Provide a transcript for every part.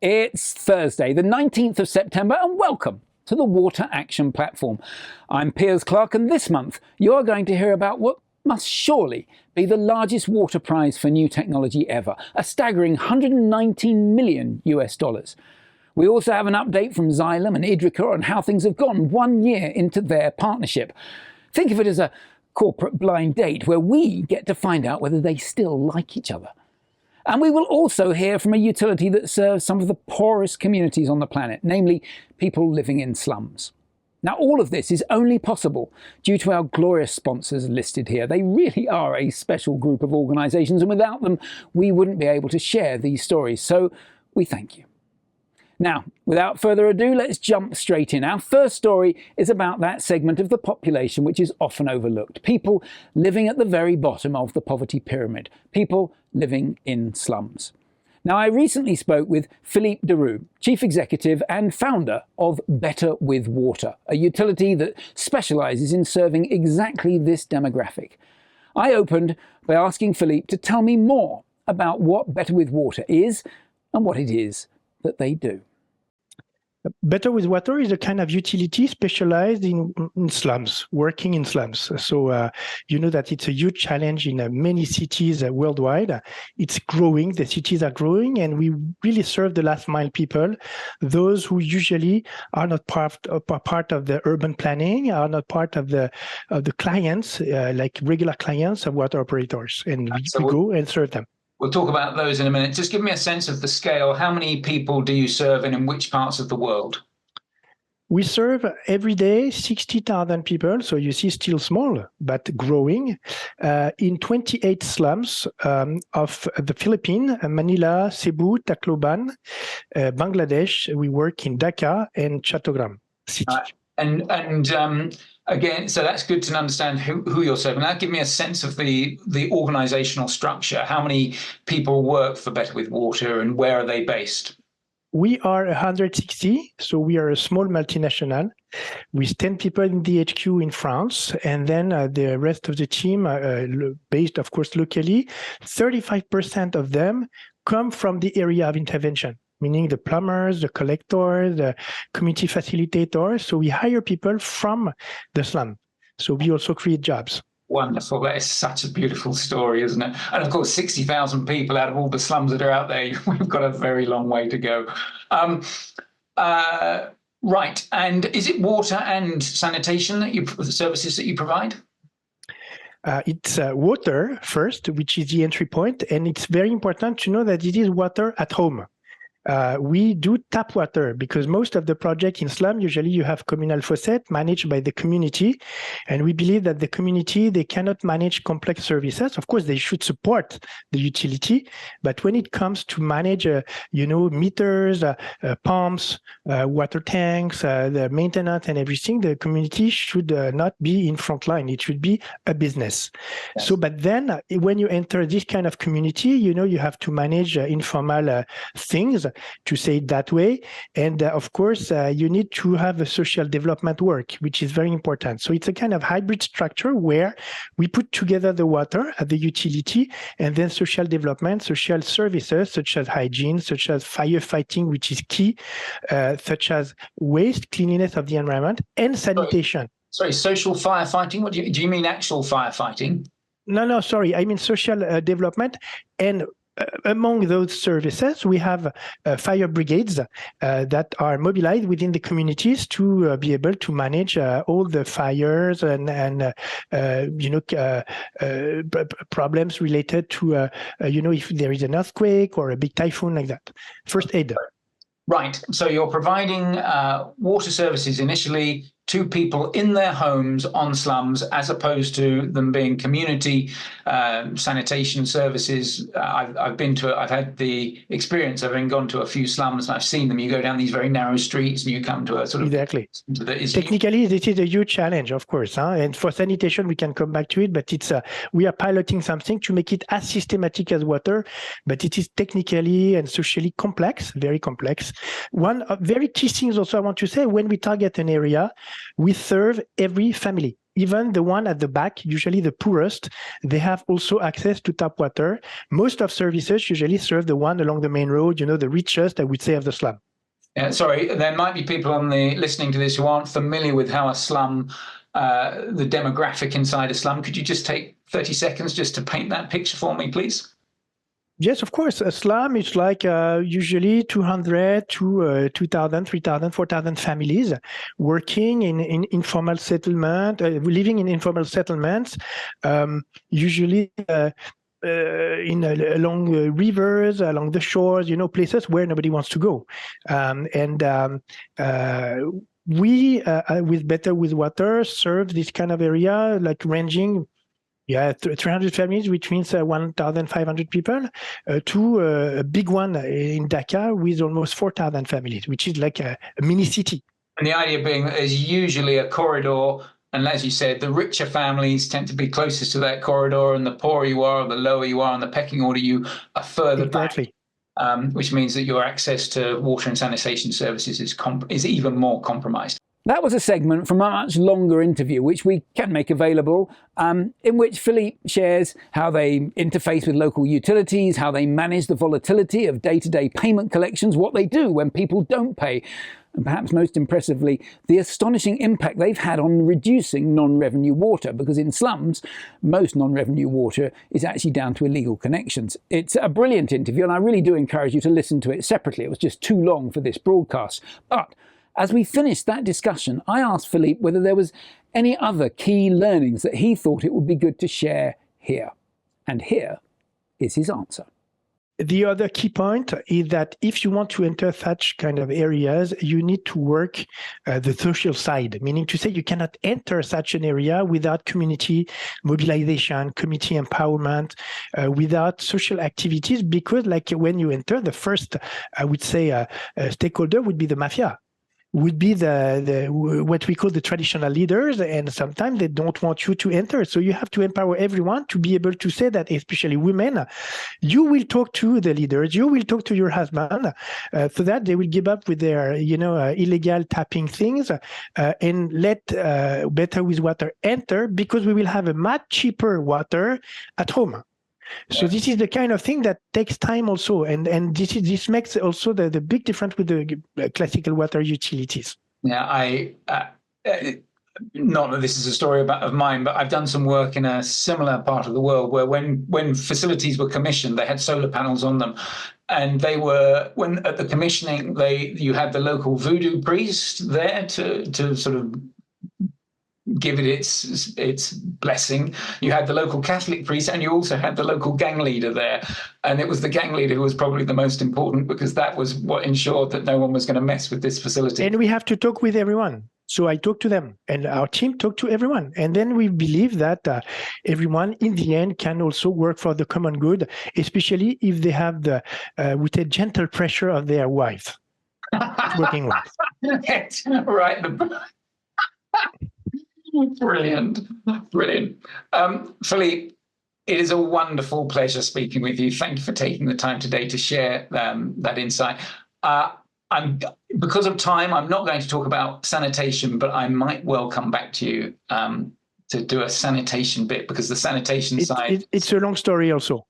It's Thursday, the 19th of September, and welcome to the Water Action Platform. I'm Piers Clark, and this month you're going to hear about what must surely be the largest water prize for new technology ever, a staggering $119 million US. We also have an update from Xylem and Idrica on how things have gone 1 year into their partnership. Think of it as a corporate blind date where we get to find out whether they still like each other. And we will also hear from a utility that serves some of the poorest communities on the planet, namely people living in slums. Now, all of this is only possible due to our glorious sponsors listed here. They really are a special group of organisations, and without them, we wouldn't be able to share these stories. So we thank you. Now, without further ado, let's jump straight in. Our first story is about that segment of the population which is often overlooked. People living at the very bottom of the poverty pyramid. People living in slums. Now, I recently spoke with Philippe Deroux, Chief Executive and founder of Better with Water, a utility that specialises in serving exactly this demographic. I opened by asking Philippe to tell me more about what Better with Water is and what it is that they do. Better with Water is a kind of utility specialized in slums, working in slums. So you know that it's a huge challenge in many cities worldwide. It's growing, the cities are growing, and we really serve the last mile people, those who usually are not part of the urban planning, are not part of the clients, like regular clients of water operators, and we go and serve them. We'll talk about those in a minute. Just give me a sense of the scale. How many people do you serve and in which parts of the world? We serve every day 60,000 people, so you see still small, but growing, in 28 slums of the Philippines, Manila, Cebu, Tacloban, Bangladesh. We work in Dhaka and Chattogram city. Again, so that's good to understand who you're serving. Now, give me a sense of the organizational structure. How many people work for Better with Water and where are they based? We are 160, so we are a small multinational with 10 people in the HQ in France, and then the rest of the team based, of course, locally. 35% of them come from the area of intervention, meaning the plumbers, the collectors, the community facilitators. So we hire people from the slum. So we also create jobs. Wonderful. That is such a beautiful story, isn't it? And of course, 60,000 people out of all the slums that are out there, we've got a very long way to go. Right. And is it water and sanitation the services that you provide? It's water first, which is the entry point. And it's very important to know that it is water at home. We do tap water because most of the project in slum, usually you have communal faucet managed by the community. And we believe that the community, they cannot manage complex services. Of course, they should support the utility. But when it comes to manage, meters, pumps, water tanks, the maintenance and everything, the community should not be in front line. It should be a business. Yes. So, but then when you enter this kind of community, you have to manage informal things, to say it that way. And of course, you need to have a social development work, which is very important. So it's a kind of hybrid structure where we put together the water at the utility and then social development, social services, such as hygiene, such as firefighting, which is key, such as waste, cleanliness of the environment, and sanitation. Sorry, social firefighting? What do you mean actual firefighting? No, sorry. I mean social development. And among those services, we have fire brigades that are mobilized within the communities to be able to manage all the fires and problems related to, if there is an earthquake or a big typhoon like that. First aid. Right. So you're providing water services initially to people in their homes on slums, as opposed to them being community sanitation services. I've had the experience of having gone to a few slums and I've seen them. You go down these very narrow streets and you come to a sort of... Exactly. Technically, this is a huge challenge, of course. And for sanitation, we can come back to it, but it's we are piloting something to make it as systematic as water, but it is technically and socially complex, very complex. One very key things also I want to say, when we target an area, we serve every family. even the one at the back, usually the poorest, they have also access to tap water. Most of services usually serve the one along the main road, the richest, I would say, of the slum. Sorry, there might be people listening to this who aren't familiar with how a slum, the demographic inside a slum. Could you just take 30 seconds just to paint that picture for me, please? Yes, of course. A slum is like usually 200 to 2,000, 3,000, 4,000 families working in informal settlement, living in informal settlements, usually along rivers, along the shores, places where nobody wants to go. We, with Better with Water, serve this kind of area, like ranging 300 families, which means 1,500 people, to a big one in Dhaka with almost 4,000 families, which is like a mini city. And the idea being that there's usually a corridor, and as you said, the richer families tend to be closest to that corridor, and the poorer you are, the lower you are on the pecking order, you are further back, which means that your access to water and sanitation services is even more compromised. That was a segment from a much longer interview, which we can make available, in which Philippe shares how they interface with local utilities, how they manage the volatility of day-to-day payment collections, what they do when people don't pay, and perhaps most impressively, the astonishing impact they've had on reducing non-revenue water, because in slums, most non-revenue water is actually down to illegal connections. It's a brilliant interview, and I really do encourage you to listen to it separately. It was just too long for this broadcast. But as we finished that discussion, I asked Philippe whether there was any other key learnings that he thought it would be good to share here. And here is his answer. The other key point is that if you want to enter such kind of areas, you need to work the social side, meaning to say you cannot enter such an area without community mobilization, community empowerment, without social activities, because like when you enter, the first, I would say, stakeholder would be the mafia. Would be the what we call the traditional leaders, and sometimes they don't want you to enter. So you have to empower everyone to be able to say that, especially women, you will talk to the leaders, you will talk to your husband, so that they will give up with their illegal tapping things, and let Better with Water enter, because we will have a much cheaper water at home. So this is the kind of thing that takes time also, and this makes also the big difference with the classical water utilities. Yeah, not that this is a story of mine, but I've done some work in a similar part of the world where when facilities were commissioned, they had solar panels on them, and they were, when at the commissioning, you had the local voodoo priest there to sort of give it its blessing. You had the local Catholic priest, and you also had the local gang leader there. And it was the gang leader who was probably the most important, because that was what ensured that no one was going to mess with this facility. And we have to talk with everyone. So I talked to them, and our team talked to everyone. And then we believe that everyone in the end can also work for the common good, especially if they have the with a gentle pressure of their wife working with. Right. Brilliant. Philippe, it is a wonderful pleasure speaking with you. Thank you for taking the time today to share that insight. Because of time, I'm not going to talk about sanitation, but I might well come back to you to do a sanitation bit, because the sanitation side... It's a long story also.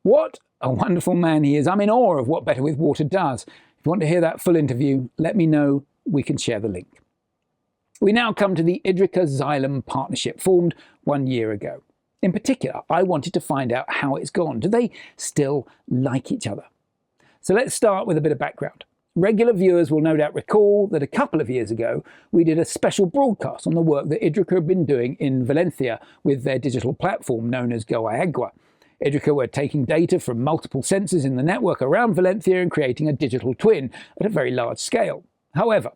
What a wonderful man he is. I'm in awe of what Better with Water does. If you want to hear that full interview, let me know. We can share the link. We now come to the Idrica-Xylem partnership, formed 1 year ago. In particular, I wanted to find out how it's gone. Do they still like each other? So let's start with a bit of background. Regular viewers will no doubt recall that a couple of years ago, we did a special broadcast on the work that Idrica had been doing in Valencia with their digital platform known as Agua. Idrica were taking data from multiple sensors in the network around Valencia and creating a digital twin at a very large scale. However,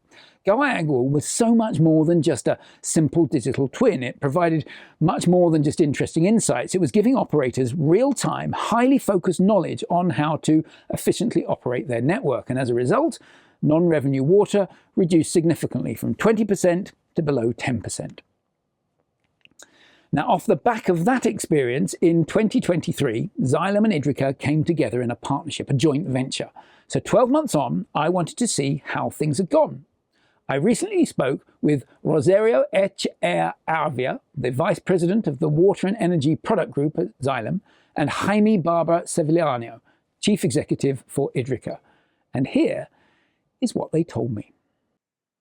Agua was so much more than just a simple digital twin. It provided much more than just interesting insights. It was giving operators real-time, highly focused knowledge on how to efficiently operate their network. And as a result, non-revenue water reduced significantly from 20% to below 10%. Now, off the back of that experience, in 2023, Xylem and Idrica came together in a partnership, a joint venture. So 12 months on, I wanted to see how things had gone. I recently spoke with Rosario Arvia, the Vice President of the Water and Energy Product Group at Xylem, and Jaime Barber Sevillano, Chief Executive for Idrica. And here is what they told me.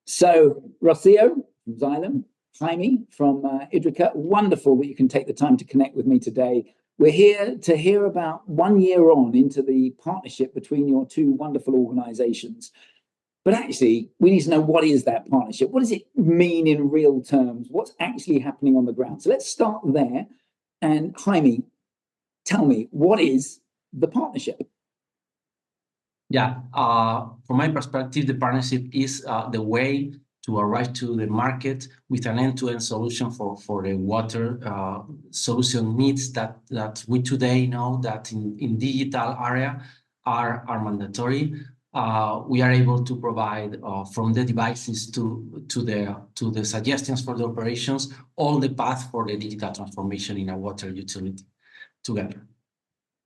So, Rosario from Xylem, Jaime from Idrica, wonderful that you can take the time to connect with me today. We're here to hear about 1 year on into the partnership between your two wonderful organizations. But actually, we need to know, what is that partnership? What does it mean in real terms? What's actually happening on the ground? So let's start there. And Jaime, tell me, what is the partnership? Yeah, from my perspective, the partnership is the way to arrive to the market with an end-to-end solution for the water solution needs that we today know that in digital area are mandatory. We are able to provide from the devices to the suggestions for the operations, all the path for the digital transformation in a water utility together.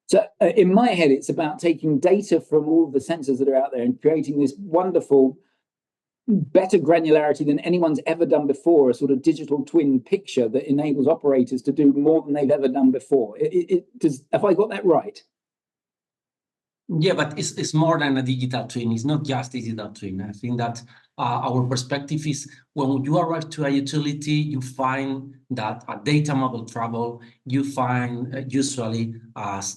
So in my head, it's about taking data from all the sensors that are out there and creating this wonderful, better granularity than anyone's ever done before, a sort of digital twin picture that enables operators to do more than they've ever done before. Have I got that right? Yeah, but it's more than a digital twin. It's not just digital twin. I think that our perspective is when you arrive to a utility, you find that a data model trouble, you find usually,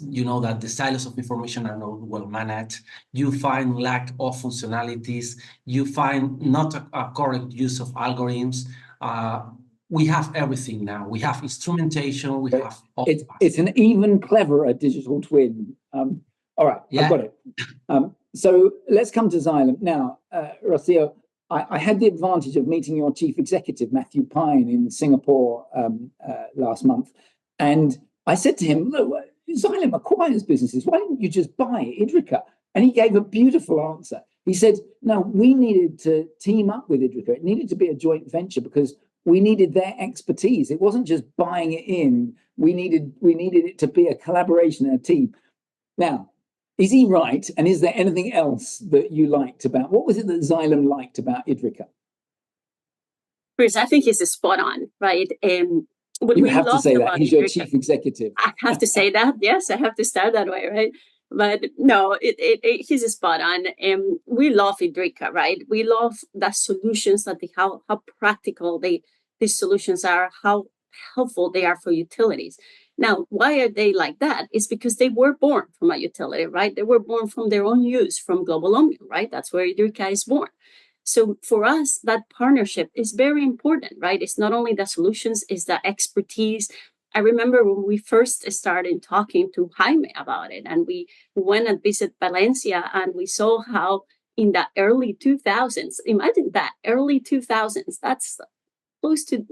you know, that the silos of information are not well managed, you find lack of functionalities, you find not a correct use of algorithms. We have everything now. We have instrumentation, we have... It's an even cleverer digital twin. All right, yeah. I've got it. So let's come to Xylem. Now, Rocio, I had the advantage of meeting your chief executive, Matthew Pine, in Singapore last month. And I said to him, look, Xylem acquires businesses. Why didn't you just buy Idrica? And he gave a beautiful answer. He said, no, we needed to team up with Idrica. It needed to be a joint venture because we needed their expertise. It wasn't just buying it in. We needed it to be a collaboration and a team. Now, is he right? And is there anything else that you liked about? What was it that Xylem liked about Idrica? Chris, I think he's spot on, right? You have to say that. He's your chief executive. I have to say that. Yes, I have to start that way, right? But no, he's spot on. We love Idrica, right? We love the solutions that how practical these solutions are, how helpful they are for utilities. Now, why are they like that? It's because they were born from a utility, right? They were born from their own use, from Global Omnium, right? That's where Idrica is born. So for us, that partnership is very important, right? It's not only the solutions, it's the expertise. I remember when we first started talking to Jaime about it, and we went and visited Valencia, and we saw how in the early 2000s, imagine that, early 2000s, that's close to...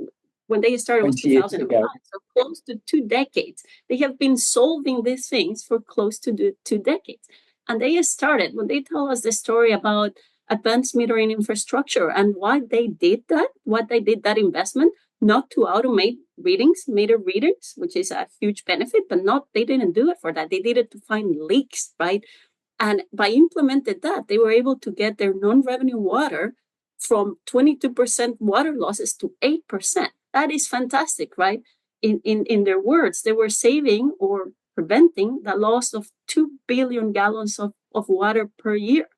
When they started was 2005, so close to 2 decades. They have been solving these things for close to 2 decades. And they started, when they tell us the story about advanced metering infrastructure and why they did that investment, not to automate meter readings, which is a huge benefit, but they didn't do it for that. They did it to find leaks, right? And by implementing that, they were able to get their non-revenue water from 22% water losses to 8%. That is fantastic, right? In their words, they were saving or preventing the loss of 2 billion gallons of water per year.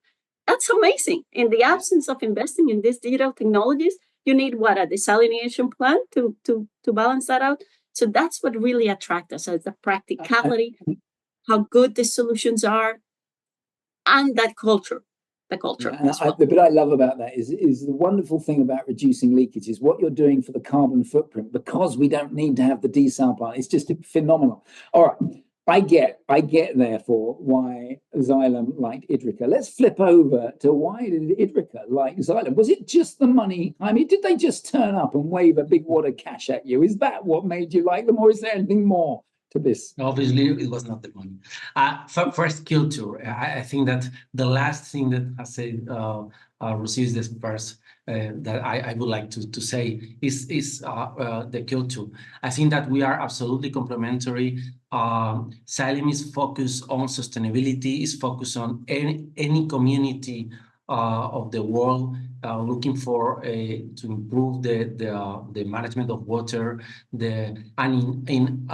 That's amazing. In the absence of investing in these digital technologies, you need what? A desalination plant to balance that out. So that's what really attracts us, is the practicality, how good the solutions are, and that culture. But I love about that is the wonderful thing about reducing leakage is what you're doing for the carbon footprint, because we don't need to have the desal plant. It's just phenomenal. All right, I get therefore why Xylem liked Idrica. Let's flip over to why did Idrica like Xylem? Was it just the money? I mean, did they just turn up and wave a big wad of cash at you? Is that what made you like them, or is there anything more to this? Obviously, it was not the money. First, culture. I think that the last thing that I said, receives this first that I would like to say is the culture. I think that we are absolutely complementary. Xylem is focused on sustainability, is focused on any community of the world, looking for to improve the management of water, and in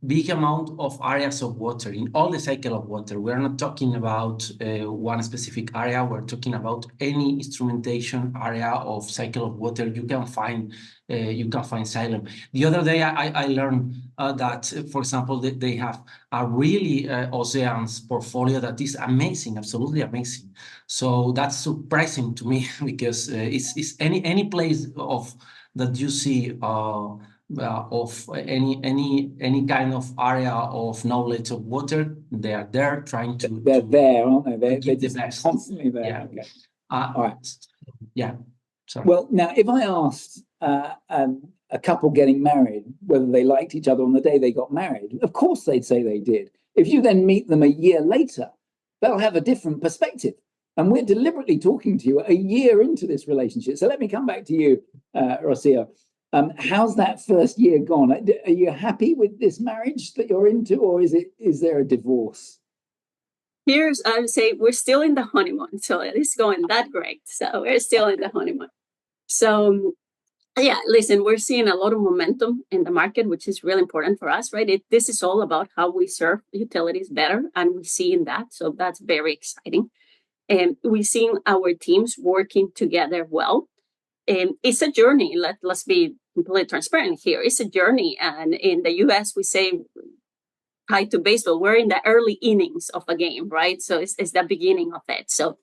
big amount of areas of water, in all the cycle of water. We're not talking about one specific area. We're talking about any instrumentation area of cycle of water. You can find Xylem. The other day, I learned that, for example, they have a really oceans portfolio that is amazing, absolutely amazing. So that's surprising to me because it's any place of that you see of any kind of area of knowledge of water. They are there trying to. They're there, aren't they? They're give the just best. constantly there. Yeah. Okay. All right. Yeah. Sorry. Well, now, if I asked a couple getting married whether they liked each other on the day they got married, of course they'd say they did. If you then meet them a year later, they'll have a different perspective. And we're deliberately talking to you a year into this relationship. So let me come back to you, Rocio. How's that first year gone? Are you happy with this marriage that you're into, or is there a divorce? I would say we're still in the honeymoon, so it's going that great. So we're still in the honeymoon. So yeah, listen, we're seeing a lot of momentum in the market, which is really important for us, right? This is all about how we serve utilities better, and we're seeing that. So that's very exciting. And we've seen our teams working together well. And it's a journey. Let's be completely transparent here. It's a journey. And in the US, we say, tied to baseball, we're in the early innings of a game, right? So it's the beginning of it. So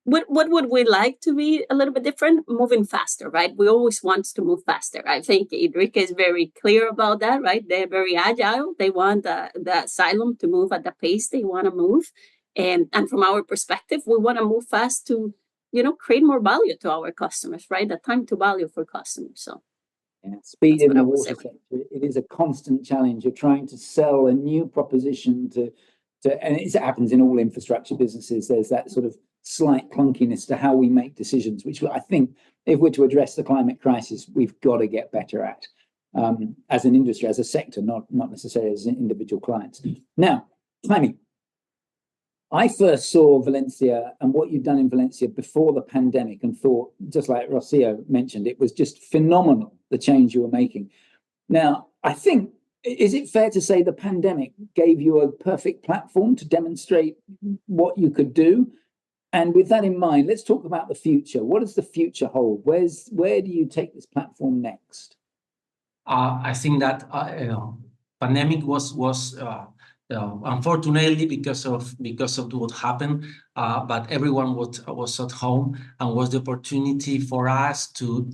what would we like to be a little bit different? Moving faster, right? We always want to move faster. I think Idrica is very clear about that, right? They're very agile. They want the Xylem to move at the pace they want to move. And from our perspective, we want to move fast to, create more value to our customers, right? The time to value for customers. So yeah, speed in the water sector, it is a constant challenge. You're trying to sell a new proposition to and it happens in all infrastructure businesses. There's that sort of slight clunkiness to how we make decisions, which I think if we're to address the climate crisis, we've got to get better at as an industry, as a sector, not necessarily as individual clients. Now, timing. I first saw Valencia and what you've done in Valencia before the pandemic and thought, just like Rocio mentioned, it was just phenomenal, the change you were making. Now, I think, is it fair to say the pandemic gave you a perfect platform to demonstrate what you could do? And with that in mind, let's talk about the future. What does the future hold? Where do you take this platform next? I think that pandemic was unfortunately because of what happened, but everyone was at home, and was the opportunity for us to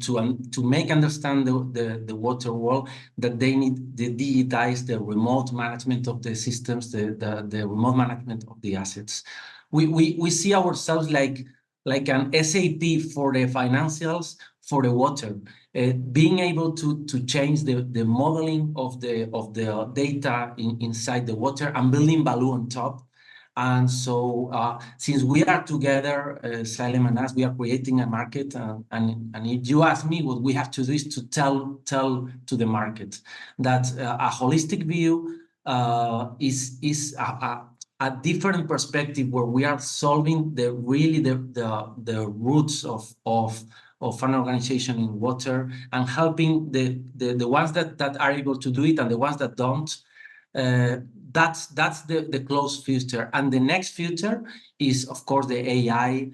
make understand the water world that they need to digitize the remote management of the systems, the remote management of the assets. We see ourselves like an SAP for the financials for the water, being able to change the modeling of the data inside the water and building value on top. And so since we are together, Xylem and us, we are creating a market. And if you ask me, what we have to do is to tell to the market that a holistic view is a different perspective where we are solving the roots of an organization in water, and helping the ones that are able to do it and the ones that don't. That's the close future. And the next future is, of course, the AI,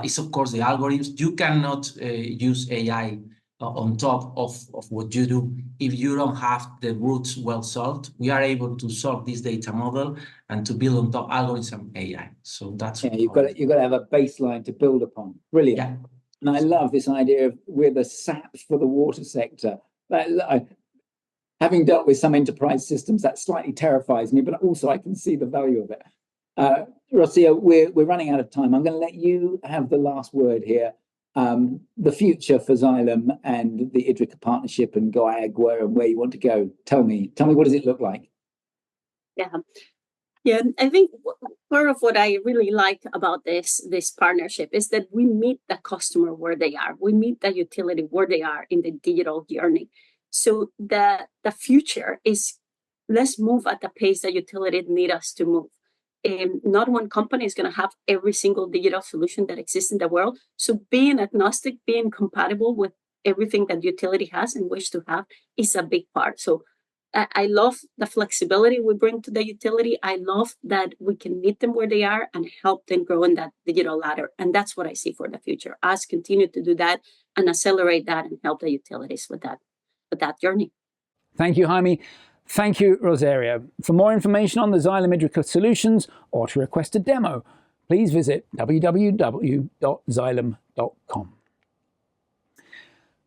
is, of course, the algorithms. You cannot use AI on top of what you do if you don't have the roots well solved. We are able to solve this data model and to build on top algorithms and AI. So that's you've got to have a baseline to build upon. Brilliant. Yeah. And I love this idea of we're the SAP for the water sector. Having dealt with some enterprise systems, that slightly terrifies me, but also I can see the value of it. Rocio, we're running out of time. I'm going to let you have the last word here. The future for Xylem and the Idrica partnership and Go Agua and where you want to go. Tell me, what does it look like? Yeah, I think part of what I really like about this partnership is that we meet the customer where they are. We meet the utility where they are in the digital journey. So the future is, let's move at the pace that utilities need us to move. not one company is going to have every single digital solution that exists in the world. So being agnostic, being compatible with everything that utility has and wish to have is a big part. So I love the flexibility we bring to the utility. I love that we can meet them where they are and help them grow in that digital ladder. And that's what I see for the future. Us continue to do that and accelerate that and help the utilities with that journey. Thank you, Jaime. Thank you, Rosario. For more information on the Xylem Idrica solutions or to request a demo, please visit www.xylem.com.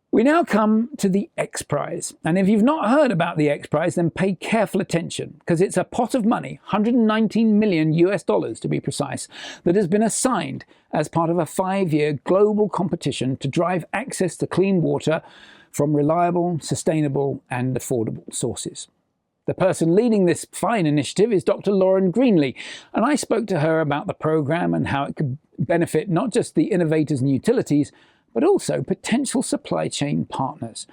We now come to the XPRIZE. And if you've not heard about the XPRIZE, then pay careful attention, because it's a pot of money, $119 million to be precise, that has been assigned as part of a 5-year global competition to drive access to clean water from reliable, sustainable, and affordable sources. The person leading this fine initiative is Dr. Lauren Greenlee, and I spoke to her about the program and how it could benefit not just the innovators and utilities, but also potential supply chain partners.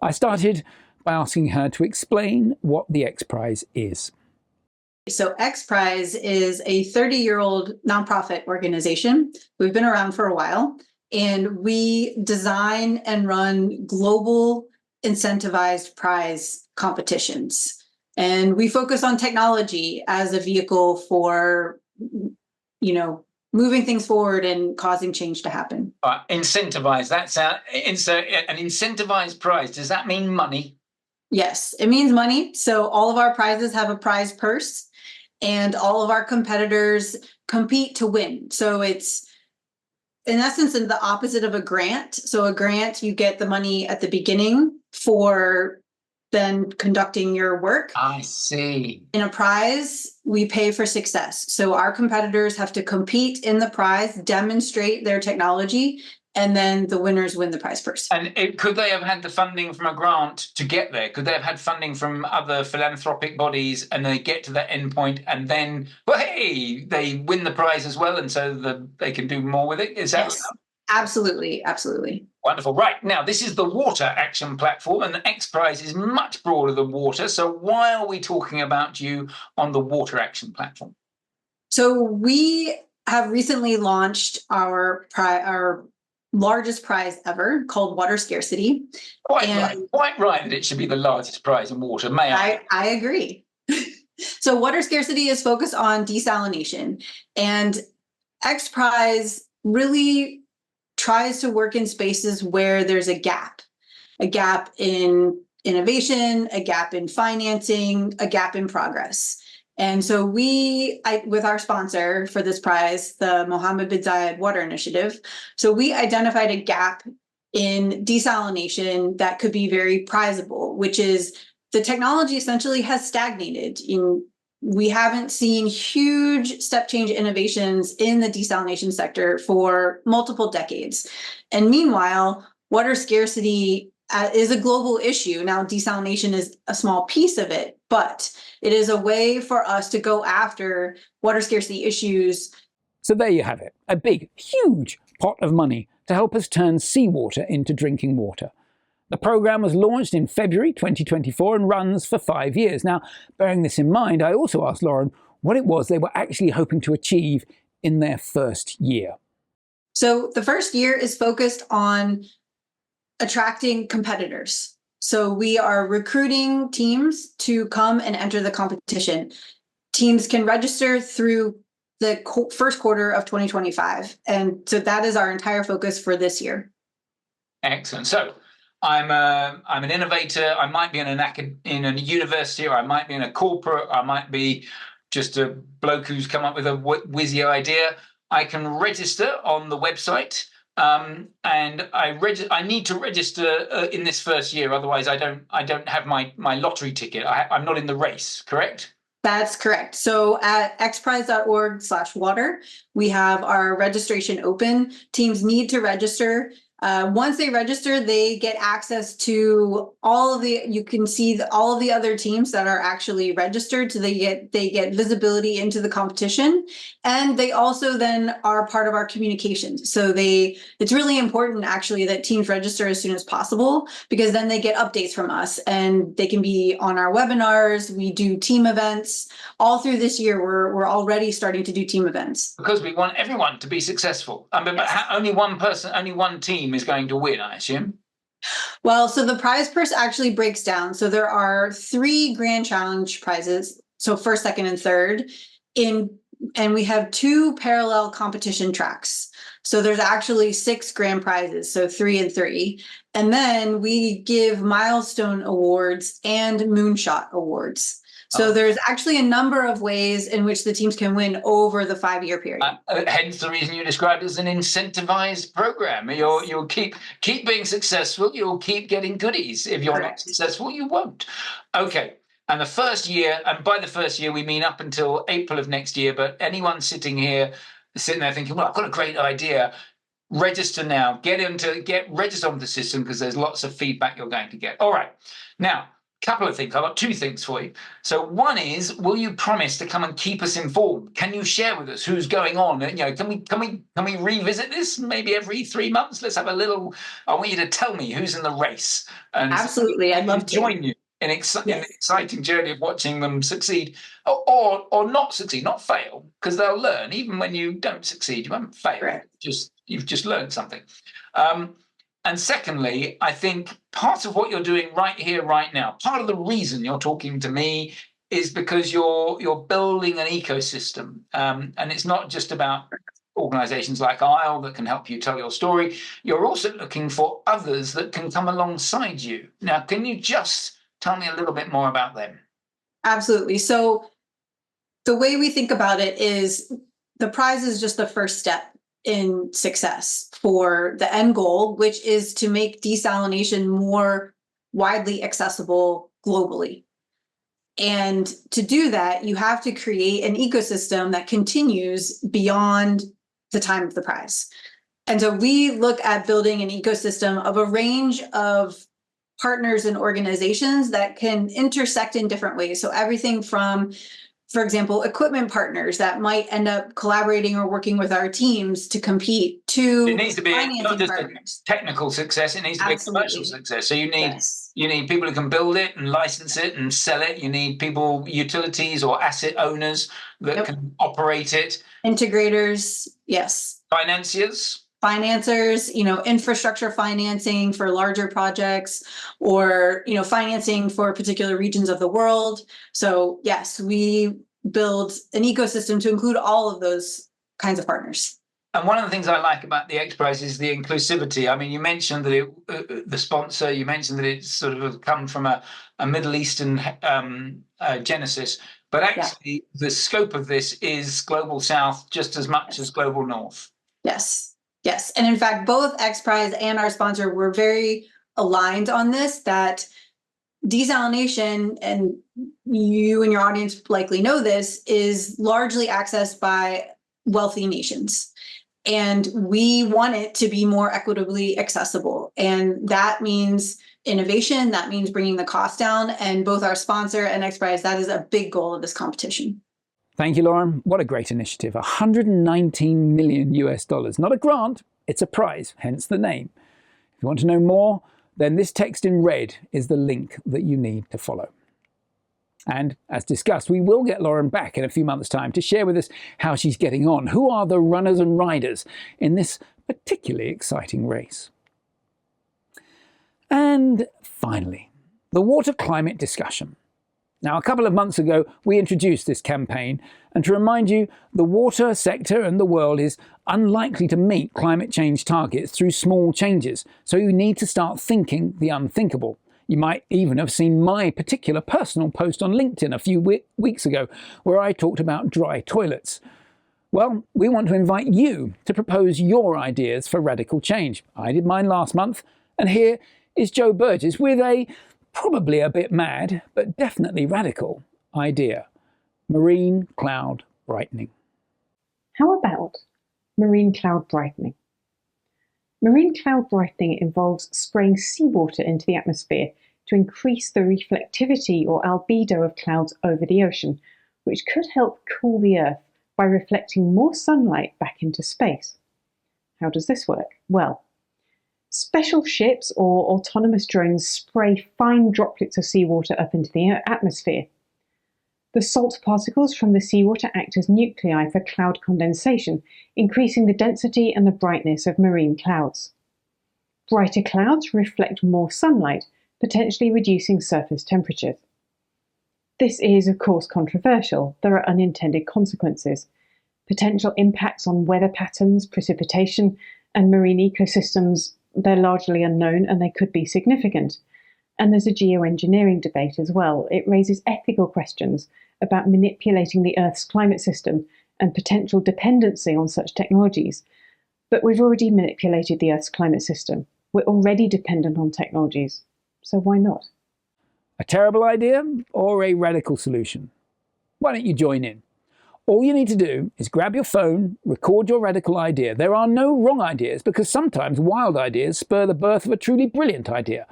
I started by asking her to explain what the XPRIZE is. So XPRIZE is a 30-year-old nonprofit organization. We've been around for a while, and we design and run global incentivized prize competitions. And we focus on technology as a vehicle for, moving things forward and causing change to happen. Incentivize, that's an incentivized prize. Does that mean money? Yes, it means money. So all of our prizes have a prize purse, and all of our competitors compete to win. So it's, in essence, the opposite of a grant. So a grant, you get the money at the beginning for then conducting your work. I see. In a prize, we pay for success. So our competitors have to compete in the prize, demonstrate their technology, and then the winners win the prize purse. And could they have had the funding from a grant to get there? Could they have had funding from other philanthropic bodies and they get to that end point and then, well, hey, they win the prize as well, and so they can do more with it? Is that Yes, absolutely, absolutely. Wonderful. Right. Now, this is the Water Action Platform, and the XPRIZE is much broader than water. So why are we talking about you on the Water Action Platform? So we have recently launched our largest prize ever, called Water Scarcity. Quite right that it should be the largest prize in water, may I? I agree. So Water Scarcity is focused on desalination, and XPRIZE really tries to work in spaces where there's a gap in innovation, a gap in financing, a gap in progress. And so with our sponsor for this prize, the Mohammed bin Zayed Water Initiative, so we identified a gap in desalination that could be very prizable, which is the technology essentially has stagnated. We haven't seen huge step change innovations in the desalination sector for multiple decades. And meanwhile, water scarcity is a global issue. Now, desalination is a small piece of it, but it is a way for us to go after water scarcity issues. So there you have it, a big, huge pot of money to help us turn seawater into drinking water. The program was launched in February 2024 and runs for 5 years. Now, bearing this in mind, I also asked Lauren what it was they were actually hoping to achieve in their first year. So the first year is focused on attracting competitors. So we are recruiting teams to come and enter the competition. Teams can register through the first quarter of 2025. And so that is our entire focus for this year. Excellent. So I'm an innovator. I might be in a university, or I might be in a corporate. I might be just a bloke who's come up with a whizzy idea. I can register on the website, and I need to register in this first year. Otherwise, I don't have my lottery ticket. I'm not in the race. Correct? That's correct. So at xprize.org/water, we have our registration open. Teams need to register. Once they register, they get access to you can see all of the other teams that are actually registered. So they get visibility into the competition, and they also then are part of our communications. So it's really important actually that teams register as soon as possible, because then they get updates from us and they can be on our webinars. We do team events all through this year. We're already starting to do team events because we want everyone to be successful. I mean, but only one person, only one team is going to win, I assume. Well, so the prize purse actually breaks down. So there are 3 grand challenge prizes. So first, second, and third and we have 2 parallel competition tracks. So there's actually 6 grand prizes. So 3 and 3. And then we give milestone awards and moonshot awards. So there's actually a number of ways in which the teams can win over the 5-year period. Hence the reason you described it as an incentivized program. You'll keep being successful. You'll keep getting goodies. If you're not successful, you won't. Okay. And the first year, and by the first year, we mean up until April of next year. But anyone sitting there thinking, well, I've got a great idea. Register now. Get registered on the system, because there's lots of feedback you're going to get. All right. Now, couple of things. I've got 2 things for you. So one is, will you promise to come and keep us informed? Can you share with us who's going on? You know, can we revisit this maybe every 3 months? Let's have a little. I want you to tell me who's in the race. And absolutely, I'd love to join you in an exciting journey of watching them succeed or not succeed, not fail, because they'll learn. Even when you don't succeed, you haven't failed. Right. You've just learned something. And secondly, I think part of what you're doing right here, right now, part of the reason you're talking to me is because you're building an ecosystem. And it's not just about organizations like ISLE that can help you tell your story. You're also looking for others that can come alongside you. Now, can you just tell me a little bit more about them? Absolutely. So the way we think about it is the prize is just the first step in success for the end goal, which is to make desalination more widely accessible globally. And to do that, you have to create an ecosystem that continues beyond the time of the prize. And so we look at building an ecosystem of a range of partners and organizations that can intersect in different ways. So everything from, for example, equipment partners that might end up collaborating or working with our teams to compete, to it needs to be not just partners. A technical success, it needs to be a commercial success. So you need people who can build it and license it and sell it. You need people, utilities or asset owners that can operate it. Integrators, yes. Financiers, infrastructure financing for larger projects, or, financing for particular regions of the world. So yes, we build an ecosystem to include all of those kinds of partners. And one of the things I like about the XPRIZE is the inclusivity. I mean, you mentioned that the sponsor, you mentioned that it's sort of come from a Middle Eastern genesis, but actually the scope of this is Global South just as much as Global North. Yes. And in fact, both XPRIZE and our sponsor were very aligned on this, that desalination, and you and your audience likely know this, is largely accessed by wealthy nations. And we want it to be more equitably accessible. And that means innovation, that means bringing the cost down. And both our sponsor and XPRIZE, that is a big goal of this competition. Thank you, Lauren. What a great initiative. $119 million US. Not a grant, it's a prize, hence the name. If you want to know more, then this text in red is the link that you need to follow. And as discussed, we will get Lauren back in a few months' time to share with us how she's getting on. Who are the runners and riders in this particularly exciting race? And finally, the water climate discussion. Now, a couple of months ago, we introduced this campaign, and to remind you, the water sector and the world is unlikely to meet climate change targets through small changes, so you need to start thinking the unthinkable. You might even have seen my particular personal post on LinkedIn a few weeks ago, where I talked about dry toilets. Well, we want to invite you to propose your ideas for radical change. I did mine last month, and here is Joe Burgess with a probably a bit mad, but definitely radical idea: marine cloud brightening. How about marine cloud brightening? Marine cloud brightening involves spraying seawater into the atmosphere to increase the reflectivity or albedo of clouds over the ocean, which could help cool the Earth by reflecting more sunlight back into space. How does this work? Well, special ships or autonomous drones spray fine droplets of seawater up into the atmosphere. The salt particles from the seawater act as nuclei for cloud condensation, increasing the density and the brightness of marine clouds. Brighter clouds reflect more sunlight, potentially reducing surface temperatures. This is, of course, controversial. There are unintended consequences. Potential impacts on weather patterns, precipitation, and marine ecosystems, they're largely unknown and they could be significant. And there's a geoengineering debate as well. It raises ethical questions about manipulating the Earth's climate system and potential dependency on such technologies. But we've already manipulated the Earth's climate system. We're already dependent on technologies. So why not? A terrible idea or a radical solution? Why don't you join in? All you need to do is grab your phone, record your radical idea. There are no wrong ideas because sometimes wild ideas spur the birth of a truly brilliant idea.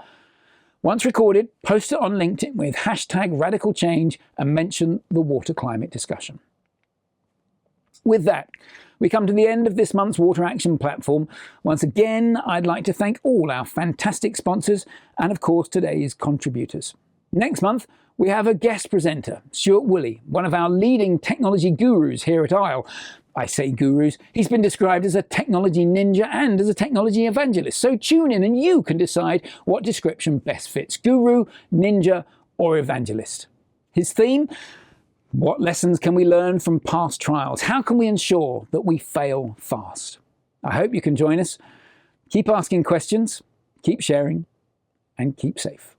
Once recorded, post it on LinkedIn with #RadicalChange and mention the water climate discussion. With that, we come to the end of this month's Water Action Platform. Once again, I'd like to thank all our fantastic sponsors and, of course, today's contributors. Next month, we have a guest presenter, Stuart Woolley, one of our leading technology gurus here at ISLE. I say gurus, he's been described as a technology ninja and as a technology evangelist. So tune in and you can decide what description best fits, guru, ninja, or evangelist. His theme? What lessons can we learn from past trials? How can we ensure that we fail fast? I hope you can join us. Keep asking questions, keep sharing, and keep safe.